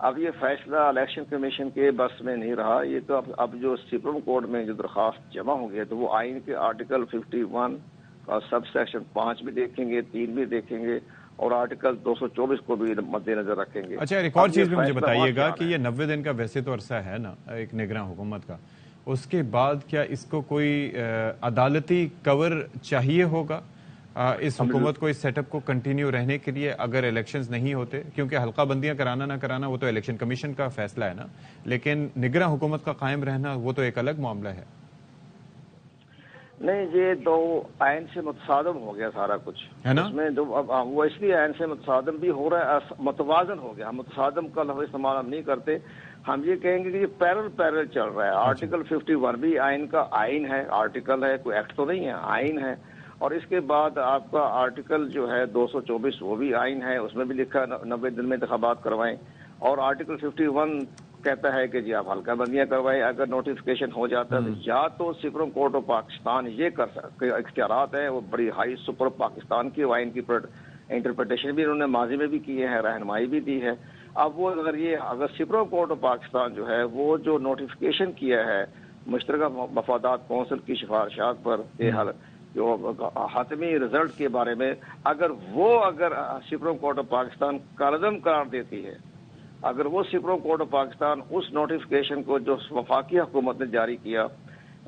اب یہ فیصلہ الیکشن کمیشن کے بس میں نہیں رہا، یہ تو اب جو سپریم کورٹ میں جو درخواست جمع ہو گئی ہے تو وہ آئین کے آرٹیکل 51 اور سب سیکشن 5 بھی دیکھیں گے، 3 بھی دیکھیں گے، اور آرٹیکل 224 کو بھی مد نظر رکھیں گے۔ اچھا، ایک اور چیز بھی مجھے بتائیے گا کہ یہ 90 دن کا ویسے تو عرصہ ہے نا ایک نگراں حکومت کا، اس کے بعد کیا اس کو کوئی عدالتی کور چاہیے ہوگا اس حکومت کو، اس سیٹ اپ کو کنٹینیو رہنے کے لیے اگر الیکشنز نہیں ہوتے؟ کیونکہ حلقہ بندیاں کرانا نہ کرانا وہ تو الیکشن کمیشن کا فیصلہ ہے نا، لیکن نگراں حکومت کا قائم رہنا وہ تو ایک الگ معاملہ ہے۔ نہیں، یہ تو آئین سے متصادم ہو گیا سارا کچھ ہے نا، اس میں جو وہ اس لیے آئین سے متصادم بھی ہو رہا ہے، متوازن ہو گیا۔ ہم متصادم کا لفظ استعمال ہم نہیں کرتے، ہم یہ کہیں گے کہ یہ پیرل چل رہا ہے۔ آرٹیکل 51 بھی آئین کا آئین ہے، آرٹیکل ہے، کوئی ایکٹ تو نہیں ہے، آئین ہے۔ اور اس کے بعد آپ کا آرٹیکل جو ہے 224 وہ بھی آئین ہے، اس میں بھی لکھا ہے 90 دن میں انتخابات کروائیں۔ اور آرٹیکل 51 کہتا ہے کہ جی آپ حلقہ بندیاں کروائیں اگر نوٹیفکیشن ہو جاتا ہے تو یا تو سپریم کورٹ آف پاکستان یہ کر سکتے، اختیارات ہیں وہ بڑی ہائی سپر پاکستان کی آئین کی انٹرپریٹیشن بھی انہوں نے ماضی میں بھی کیے ہیں، رہنمائی بھی دی ہے۔ اب وہ اگر سپریم کورٹ آف پاکستان جو ہے وہ جو نوٹیفکیشن کیا ہے مشترکہ مفادات کونسل کی سفارشات پر جو حتمی رزلٹ کے بارے میں، اگر سپریم کورٹ آف پاکستان کالعدم قرار دیتی ہے، اگر وہ سپریم کورٹ آف پاکستان اس نوٹیفکیشن کو جو وفاقی حکومت نے جاری کیا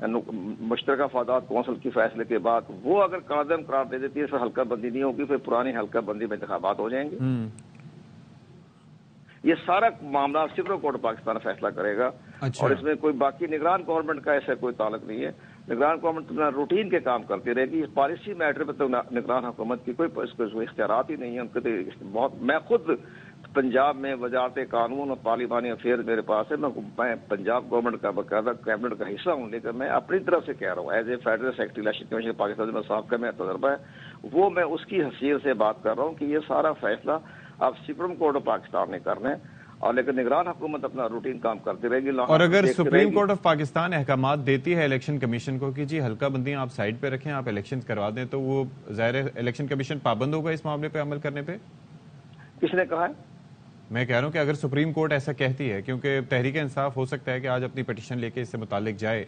مشترکہ مفادات کونسل کے فیصلے کے بعد، وہ اگر کالعدم قرار دے دیتی ہے پھر حلقہ بندی نہیں ہوگی، پھر پرانی حلقہ بندی میں انتخابات ہو جائیں گے۔ یہ سارا معاملہ سپریم کورٹ آف پاکستان فیصلہ کرے گا، اور اس میں کوئی باقی نگران گورنمنٹ کا ایسا کوئی تعلق نہیں ہے۔ نگران گورنمنٹ اپنا روٹین کے کام کرتی رہے گی، پالیسی میٹر پہ تو نگران حکومت کی کوئی اختیارات ہی نہیں ہے ان کے تو میں خود پنجاب میں وزارت قانون اور پارلیمانی افیئر میرے پاس ہے، میں پنجاب گورنمنٹ کا باقاعدہ کیبنٹ کا حصہ ہوں، لیکن میں اپنی طرف سے کہہ رہا ہوں as a federal secretary election commission Pakistan میں صاحب کا میرا تجربہ ہے، وہ میں اس کی حیثیت سے بات کر رہا ہوں کہ یہ سارا فیصلہ اب سپریم کورٹ آف پاکستان نے کرنا ہے، اور لیکن نگران حکومت اپنا روٹین کام کرتی رہے گی۔ اور اگر سپریم کورٹ آف پاکستان احکامات دیتی ہے الیکشن کمیشن کو کہ جی حلقہ بندیاں آپ سائڈ پہ رکھیں، آپ الیکشن کروا دیں، تو وہ ظاہر الیکشن کمیشن پابند ہوگا اس معاملے پہ عمل کرنے پہ؟ کس نے کہا ہے؟ میں کہہ رہا ہوں کہ اگر سپریم کورٹ ایسا کہتی ہے، کیونکہ تحریک انصاف ہو سکتا ہے کہ آج اپنی پٹیشن لے کے اس سے متعلق جائے،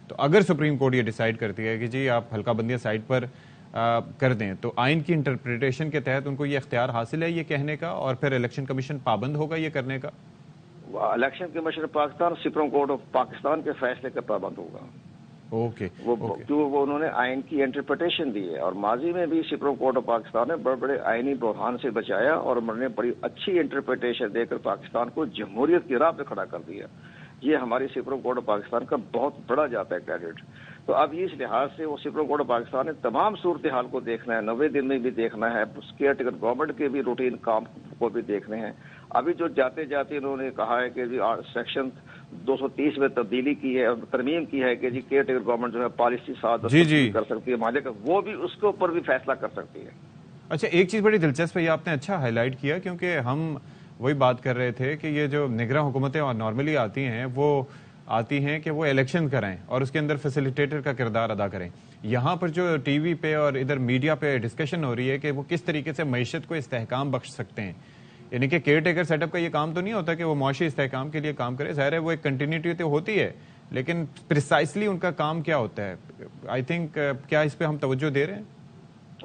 تو اگر سپریم کورٹ یہ ڈیسائیڈ کرتی ہے کہ جی آپ حلقہ بندیاں سائڈ پر کر دیں، تو آئین کی انٹرپریٹیشن کے تحت ان کو یہ اختیار حاصل ہے یہ کہنے کا، اور پھر الیکشن کمیشن پابند ہوگا یہ کرنے کا؟ Election commission Pakistan supreme Court of Pakistan کے فیصلے کا پابند ہوگا۔ اوکے، وہ انہوں نے آئین کی انٹرپریٹیشن دی ہے، اور ماضی میں بھی سپریم کورٹ آف پاکستان نے بڑے بڑے آئینی بحران سے بچایا، اور انہوں نے بڑی اچھی انٹرپریٹیشن دے کر پاکستان کو جمہوریت کی راہ پہ کھڑا کر دیا۔ یہ ہماری سپریم کورٹ آف پاکستان کا بہت بڑا جاتا ہے کریڈٹ۔ تو اب اس لحاظ سے وہ سپریم کورٹ آف پاکستان نے تمام صورتحال کو دیکھنا ہے، 90 دن میں بھی دیکھنا ہے، کیئر ٹیکر گورنمنٹ کے بھی روٹین کام کو بھی دیکھنے ہیں۔ ابھی جو جاتے جاتے انہوں نے کہا ہے کہ سیکشن 230 میں تبدیلی کی ہے اور ترمیم کی ہے کہ جی کیئر ٹیکر گورنمنٹ جو ہے پالیسی ساتھ کر سکتی ہے مالک، وہ بھی اس کے اوپر بھی فیصلہ کر سکتی ہے۔ اچھا، ایک چیز بڑی دلچسپ ہے، یہ آپ نے اچھا ہائی لائٹ کیا، کیونکہ ہم وہی بات کر رہے تھے کہ یہ جو نگراں حکومتیں اور نارملی آتی ہیں وہ آتی ہیں کہ وہ الیکشن کرائیں اور اس کے اندر فیسیلیٹیٹر کا کردار ادا کریں۔ یہاں پر جو ٹی وی پہ اور ادھر میڈیا پہ ڈسکشن ہو رہی ہے کہ وہ کس طریقے سے معیشت کو استحکام بخش سکتے ہیں، یعنی کہ کیئر ٹیکر سیٹ اپ کا یہ کام تو نہیں ہوتا کہ وہ معاشی استحکام کے لیے کام کرے، ظاہر ہے وہ ایک کنٹینیوٹی تو ہوتی ہے، لیکن پریسائسلی ان کا کام کیا ہوتا ہے؟ آئی تھنک کیا اس پہ ہم توجہ دے رہے ہیں؟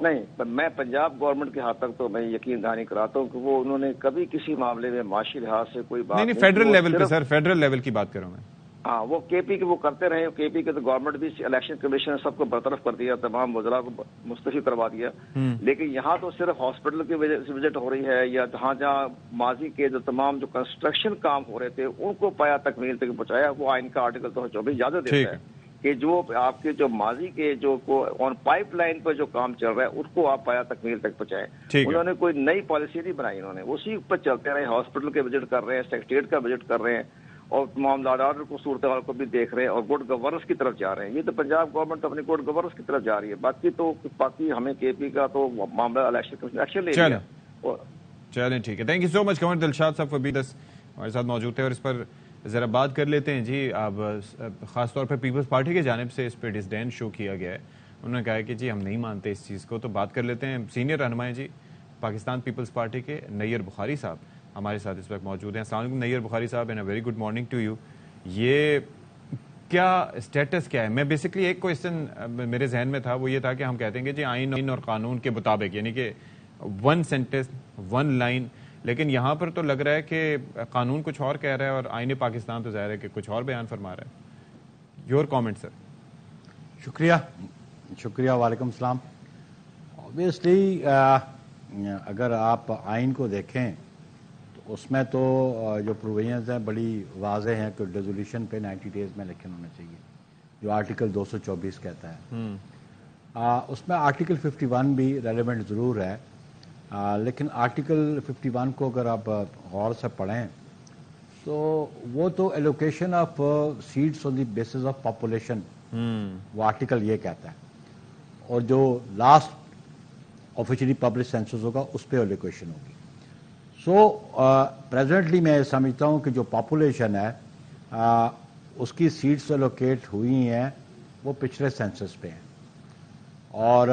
نہیں، میں پنجاب گورنمنٹ کے حد تک تو میں یقین دہانی کراتا ہوں کہ وہ انہوں نے کبھی کسی معاملے میں معاشی لحاظ سے کوئی بات نہیں، فیڈرل لیول پہ سر، فیڈرل لیول کی بات کروں میں۔ ہاں، وہ کے پی کے وہ کرتے رہے، کے پی کے تو گورنمنٹ بھی الیکشن کمیشن نے سب کو برطرف کر دیا، تمام وزراء کو مستعفی کروا دیا، لیکن یہاں تو صرف ہاسپٹل کی وزٹ ہو رہی ہے، یا جہاں ماضی کے جو تمام جو کنسٹرکشن کام ہو رہے تھے ان کو پایا تکمیل تک پہنچایا۔ وہ آئین کا آرٹیکل 224 اجازت دیتا ہے کہ جو آپ کے جو ماضی کے جو آن پائپ لائن پر جو کام چل رہا ہے اس کو آپ پایا تکمیل تک پہنچائیں۔ انہوں نے کوئی نئی پالیسی نہیں بنائی، انہوں نے اسی پر چلتے رہے، ہاسپٹل کے وزٹ کر رہے ہیں، سیکریٹریٹ کا وزٹ کر رہے ہیں، اور معاملات آرڈر کو صورتحال کو بھی دیکھ رہے ہیں، اور گڈ گورننس کی طرف جا رہے ہیں۔ یہ تو پنجاب گورنمنٹ اپنی گڈ گورننس کی طرف جا رہی ہے، باقی ہمیں کے پی کا تو معاملہ الیکشن کمیشن ایکشن لے لیا۔ چلیں ٹھیک ہے، تھینک یو سو مچ قمر دلشاد صاحب فور بینگ ہمارے ساتھ موجود تھے، اور اس پر ذرا بات کر لیتے ہیں جی۔ اب خاص طور پر پیپلز پارٹی کی جانب سے اس پہ ڈسڈین شو کیا گیا ہے، انہوں نے کہا ہے کہ جی ہم نہیں مانتے اس چیز کو، تو بات کر لیتے ہیں سینئر رہنما جی پاکستان پیپلز پارٹی کے نیئر بخاری صاحب ہمارے ساتھ اس وقت موجود ہیں. السلام علیکم نیر بخاری صاحب, and a very good morning to you. یہ کیا اسٹیٹس کیا ہے؟ میں بیسکلی ایک کوشچن میرے ذہن میں تھا, وہ یہ تھا کہ ہم کہتے ہیں کہ جی آئین اور قانون کے مطابق, یعنی کہ ون سینٹنس ون لائن, لیکن یہاں پر تو لگ رہا ہے کہ قانون کچھ اور کہہ رہا ہے اور آئین پاکستان تو ظاہر ہے کہ کچھ اور بیان فرما رہا ہے. یور کامنٹ سر. شکریہ, وعلیکم السلام. اوبیسلی اگر آپ آئین کو دیکھیں تو اس میں تو جو پروویژنز ہیں بڑی واضح ہیں کہ ڈیزولیوشن پہ 90 ڈیز میں الیکشن ہونا چاہیے, جو آرٹیکل 224 کہتا ہے. اس میں آرٹیکل 51 بھی ریلیونٹ ضرور ہے, لیکن آرٹیکل 51 کو اگر آپ غور سے پڑھیں تو وہ تو allocation of seats on the basis of population, وہ آرٹیکل یہ کہتا ہے, اور جو لاسٹ آفیشلی پبلش سینسس ہوگا اس پہ ایلوکیشن ہوگی. سو پریزنٹلی میں سمجھتا ہوں کہ جو پاپولیشن ہے اس کی سیٹس ایلوکیٹ ہوئی ہیں وہ پچھلے سینسس پہ ہیں, اور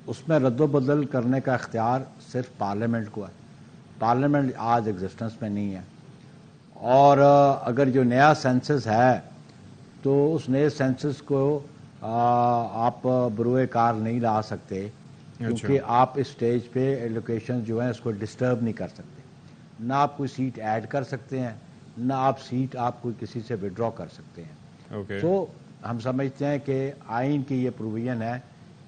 اس میں رد و بدل کرنے کا اختیار صرف پارلیمنٹ کو ہے. پارلیمنٹ آج ایگزسٹنس میں نہیں ہے, اور اگر جو نیا سینسس ہے تو اس نئے سینسس کو آپ بروئے کار نہیں لا سکتے, کیونکہ آپ اس سٹیج پہ ایلوکیشن جو ہیں اس کو ڈسٹرب نہیں کر سکتے. نہ آپ کوئی سیٹ ایڈ کر سکتے ہیں, نہ آپ کوئی کسی سے وڈرا کر سکتے ہیں. تو ہم سمجھتے ہیں کہ آئین کی یہ پروویژن ہے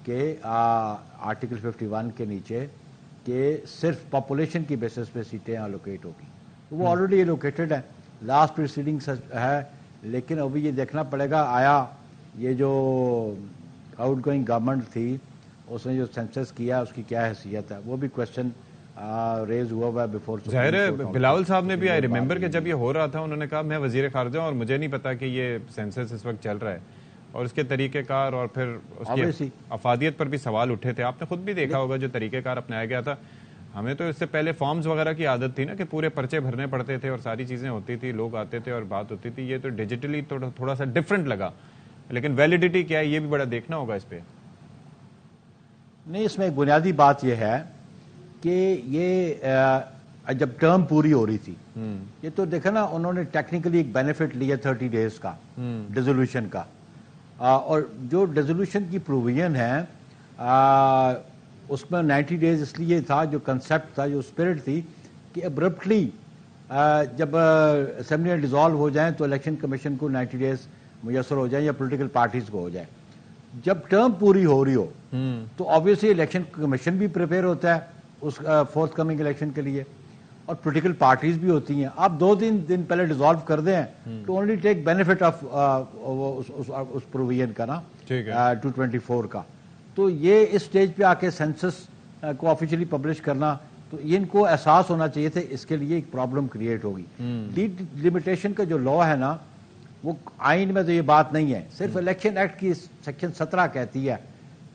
کہ آرٹیکل 51 کے نیچے کہ صرف پاپولیشن کی بیسس پہ سیٹیں الوکیٹ ہوگی. وہ آلریڈی الوکیٹڈ ہے, لاسٹ پریسیڈنگ ہے, لیکن ابھی یہ دیکھنا پڑے گا آیا یہ جو آؤٹ گوئنگ گورنمنٹ تھی اس نے جو سینسس کیا اس کی کیا حیثیت ہے, وہ بھی کوشچن ریز ہوا ہے بیفور. ظاہر ہے بلاول صاحب نے بھی آئی ریممبر کہ جب یہ ہو رہا تھا انہوں نے کہا میں وزیر خارجہ اور مجھے نہیں پتا کہ یہ سینسس اس وقت چل رہا ہے, اور اس کے طریقہ کار اور پھر اس کی افادیت پر بھی سوال اٹھے تھے. آپ نے خود بھی دیکھا ہوگا جو طریقہ کار اپنایا گیا تھا. ہمیں تو اس سے پہلے فارمز وغیرہ کی عادت تھی نا کہ پورے پرچے بھرنے پڑتے تھے اور ساری چیزیں ہوتی تھی, لوگ آتے تھے اور بات ہوتی تھی. یہ تو ڈیجیٹلی تھوڑا سا ڈفرنٹ لگا, لیکن ویلیڈیٹی کیا ہے یہ بھی بڑا دیکھنا ہوگا اس پہ. نہیں, اس میں ایک بنیادی بات یہ ہے کہ یہ جب ٹرم پوری ہو رہی تھی یہ تو دیکھا نا انہوں نے ٹیکنیکلی ایک بینیفٹ لیا 30 ڈیز کا ڈیزولوشن کا, اور جو ڈیزولوشن کی پروویژن ہے اس میں 90 ڈیز اس لیے تھا, جو کنسیپٹ تھا, جو اسپرٹ تھی کہ ابرپٹلی جب اسمبلیاں ڈیزالو ہو جائیں تو الیکشن کمیشن کو 90 ڈیز میسر ہو جائیں یا پولیٹیکل پارٹیز کو ہو جائے. جب ٹرم پوری ہو رہی ہو تو آبویسلی الیکشن کمیشن بھی پریپیئر ہوتا ہے اس فورتھ کمنگ الیکشن کے لیے, اور پولیٹیکل پارٹیز بھی ہوتی ہیں. آپ 2-3 دن پہلے ڈیزالو کر دیں تو اونلی ٹیک بینیفٹ آف اس پروویژن کا نا 224 کا. تو یہ اس سٹیج پہ آ کے سینسس کو آفیشلی پبلش کرنا, تو ان کو احساس ہونا چاہیے تھا اس کے لیے ایک پرابلم کریٹ ہوگی. ڈی لمیٹیشن کا جو لا ہے نا وہ آئین میں تو یہ بات نہیں ہے, صرف الیکشن ایکٹ کی سیکشن 17 کہتی ہے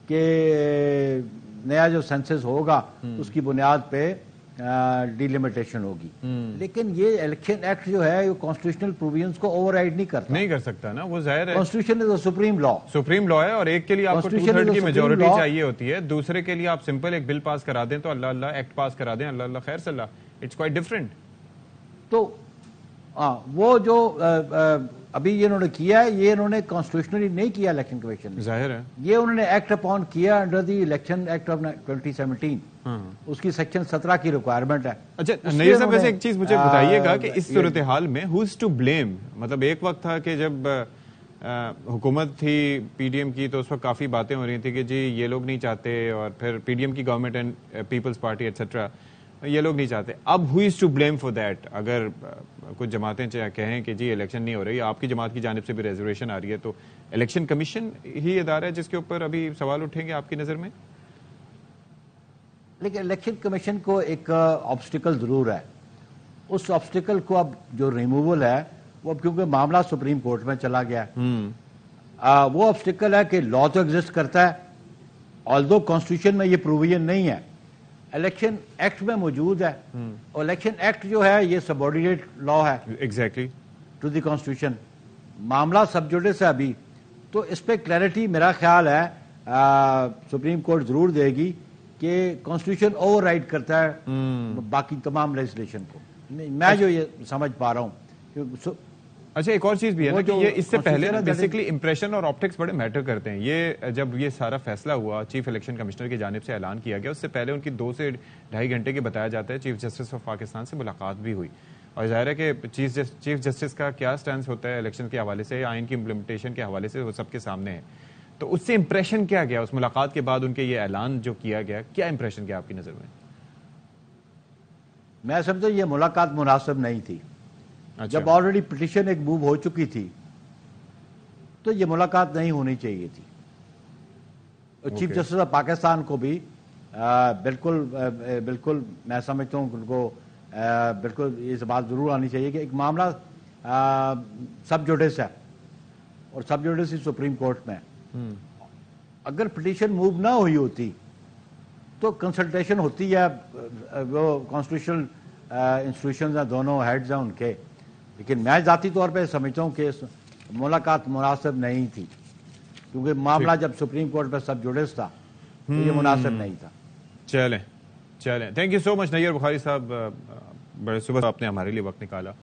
کہ نیا جو سینسس ہوگا اس کی بنیاد پہ ڈی لمیٹیشن ہوگی. لیکن یہ الیکشن ایکٹ جو ہے کانسٹیٹیوشنل پروویژنز کو اوور رائڈ نہیں کر سکتا نا, وہ ظاہر ہے کانسٹیٹیوشن از سپریم لا ہے, اور ایک کے لیے آپ کو 2/3 کی میجورٹی چاہیے ہوتی ہے, دوسرے کے لیے آپ سمپل ایک بل پاس کرا دیں تو اللہ اللہ ایکٹ پاس کرا دیں, اللہ اللہ خیر صلی اللہ, اٹس کوائٹ ڈفرنٹ. تو وہ جو ابھی یہ انہوں نے کیا ہے یہ انہوں نے کانسٹیٹیوشنلی نہیں کیا الیکشن کمیشن, ظاہر ہے یہ انہوں نے ایکٹ اپون کیا under the election act of 2017, اس کی سیکشن 17 کی ریکوائرمنٹ ہے. اچھا نیر صاحب, ویسے ایک چیز مجھے بتائیے گا کہ اس صورتحال میں ہو از ٹو بلیم, مطلب ایک وقت تھا کہ جب حکومت تھی پی ڈی ایم کی تو اس وقت کافی باتیں ہو رہی تھیں کہ جی یہ لوگ نہیں چاہتے, اور پھر پی ڈی ایم کی government and Peoples Party etcetera یہ لوگ نہیں چاہتے. اب who is to blame for that? اگر کچھ جماعتیں کہیں کہ جی الیکشن نہیں ہو رہی, آپ کی جماعت کی جانب سے بھی ریزرویشن آ رہی ہے, تو الیکشن کمیشن ہی ادارہ ہے جس کے اوپر ابھی سوال اٹھیں گے آپ کی نظر میں؟ لیکن الیکشن کمیشن کو ایک آبسٹیکل ضرور ہے, اس آبسٹیکل کو اب جو ریموول ہے وہ اب کیونکہ معاملہ سپریم کورٹ میں چلا گیا ہے, وہ آبسٹیکل ہے کہ لا تو ایگزسٹ کرتا ہے, آلدو کانسٹیٹیوشن میں یہ پروویژن نہیں ہے, الیکشن ایکٹ میں موجود ہے, اور الیکشن ایکٹ جو ہے یہ سبارڈینیٹ لا ہے ایگزیکٹلی ٹو دی کانسٹیٹیوشن. معاملہ سب جوڈس ہے ابھی, تو اس پہ کلیئرٹی میرا خیال ہے سپریم کورٹ ضرور دے گی کہ کانسٹیٹیوشن اوور رائڈ کرتا ہے باقی تمام لیجسلیشن کو. میں جو یہ سمجھ پا رہا ہوں. اچھا ایک اور چیز بھی ہے نا کہ جو یہ اس سے پہلے نا constitution بیسکلی امپریشن اور آپٹکس بڑے میٹر کرتے ہیں. یہ جب یہ سارا فیصلہ ہوا چیف الیکشن کمشنر کی جانب سے اعلان کیا گیا, اس سے پہلے ان کی 2 سے 2.5 گھنٹے کے بتایا جاتا ہے چیف جسٹس آف پاکستان سے ملاقات بھی ہوئی. اور ظاہر ہے کہ چیف جسٹس کا کیا سٹینس ہوتا ہے الیکشن کے حوالے سے, آئین کی امپلیمنٹیشن کے حوالے سے, وہ سب کے سامنے ہے. تو اس سے امپریشن کیا گیا اس ملاقات کے بعد, ان کے یہ اعلان جو کیا گیا, کیا امپریشن کیا آپ کی نظر میں؟ میں سمجھتا ہوں یہ ملاقات مناسب نہیں تھی. جب آلریڈی پٹیشن ایک موو ہو چکی تھی تو یہ ملاقات نہیں ہونی چاہیے تھی. چیف جسٹس آف پاکستان کو بھی بالکل میں سمجھتا ہوں ان کو بالکل یہ بات ضرور آنی چاہیے کہ ایک معاملہ سب جوڈس ہے اور سب جوڈس ہی سپریم کورٹ میں. اگر پٹیشن موو نہ ہوئی ہوتی تو کنسلٹیشن ہوتی ہے, وہ کانسٹیٹیوشنل انسٹیٹیوشنز ہیں, دونوں ہیڈز ہیں ان کے. لیکن میں ذاتی طور پہ سمجھتا ہوں کہ ملاقات مناسب نہیں تھی, کیونکہ معاملہ جب سپریم کورٹ پہ سب جوڈس تھا تو یہ مناسب نہیں تھا. چلیں thank you so much Nayyar Bukhari صاحب, بڑے صبح آپ نے ہمارے لیے وقت نکالا.